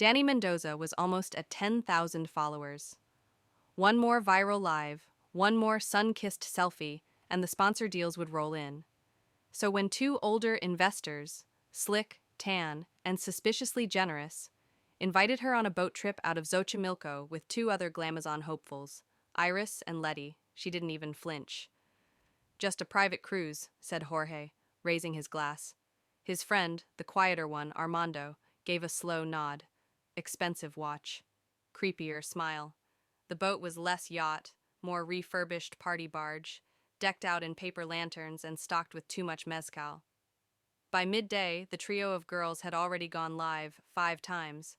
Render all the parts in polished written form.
Dani Mendoza was almost at 10,000 followers. One more viral live, one more sun-kissed selfie, and the sponsor deals would roll in. So when two older investors, slick, tan, and suspiciously generous, invited her on a boat trip out of Xochimilco with two other Glamazon hopefuls, Iris and Letty, she didn't even flinch. "Just a private cruise," said Jorge, raising his glass. His friend, the quieter one, Armando, gave a slow nod. Expensive watch. Creepier smile. The boat was less yacht, more refurbished party barge, decked out in paper lanterns and stocked with too much mezcal. By midday, the trio of girls had already gone live 5 times.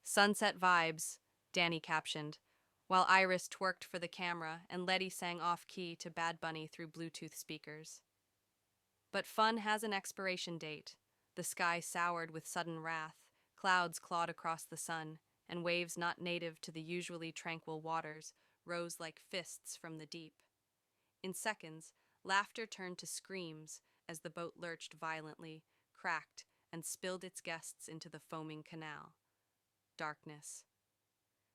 "Sunset vibes," Dani captioned, while Iris twerked for the camera and Letty sang off-key to Bad Bunny through Bluetooth speakers. But fun has an expiration date. The sky soured with sudden wrath, clouds clawed across the sun, and waves not native to the usually tranquil waters rose like fists from the deep. In seconds, laughter turned to screams as the boat lurched violently, cracked, and spilled its guests into the foaming canal. Darkness.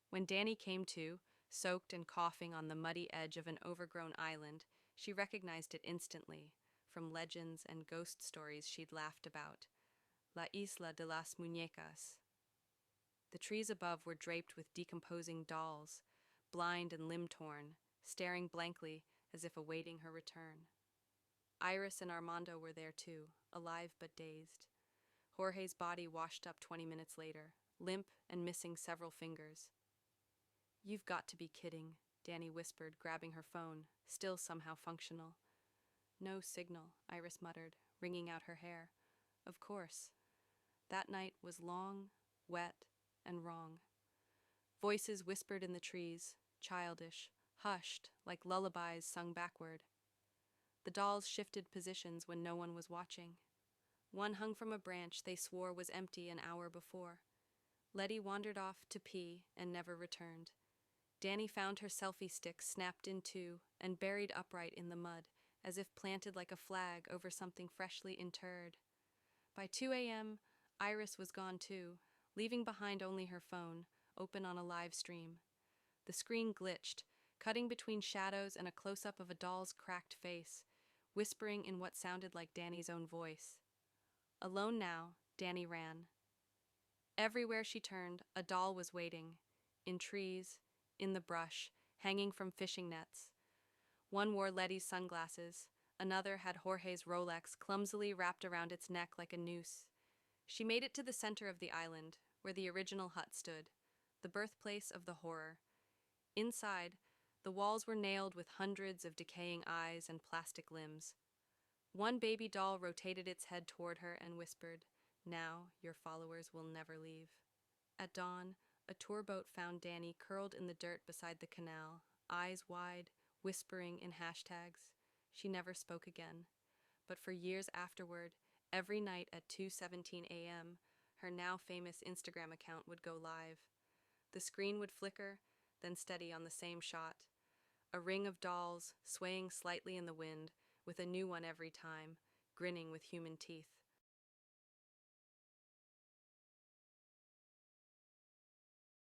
When Dani came to, soaked and coughing on the muddy edge of an overgrown island, she recognized it instantly, from legends and ghost stories she'd laughed about. La Isla de las Muñecas. The trees above were draped with decomposing dolls, blind and limb-torn, staring blankly as if awaiting her return. Iris and Armando were there too, alive but dazed. Jorge's body washed up 20 minutes later, limp and missing several fingers. "You've got to be kidding," Dani whispered, grabbing her phone, still somehow functional. "No signal," Iris muttered, wringing out her hair. Of course. That night was long, wet, and wrong. Voices whispered in the trees, childish, hushed, like lullabies sung backward. The dolls shifted positions when no one was watching. One hung from a branch they swore was empty an hour before. Letty wandered off to pee and never returned. Dani found her selfie stick snapped in two and buried upright in the mud, as if planted like a flag over something freshly interred. By 2 a.m., Iris was gone too, leaving behind only her phone, open on a live stream. The screen glitched, cutting between shadows and a close-up of a doll's cracked face, whispering in what sounded like Dani's own voice. Alone now, Dani ran. Everywhere she turned, a doll was waiting, in trees, in the brush, hanging from fishing nets. One wore Letty's sunglasses, another had Jorge's Rolex clumsily wrapped around its neck like a noose. She made it to the center of the island, where the original hut stood, the birthplace of the horror. Inside, the walls were nailed with hundreds of decaying eyes and plastic limbs. One baby doll rotated its head toward her and whispered, "Now your followers will never leave." At dawn, a tour boat found Dani curled in the dirt beside the canal, eyes wide, whispering in hashtags. She never spoke again. But for years afterward, every night at 2:17 a.m., her now famous Instagram account would go live. The screen would flicker, then steady on the same shot. A ring of dolls, swaying slightly in the wind, with a new one every time, grinning with human teeth.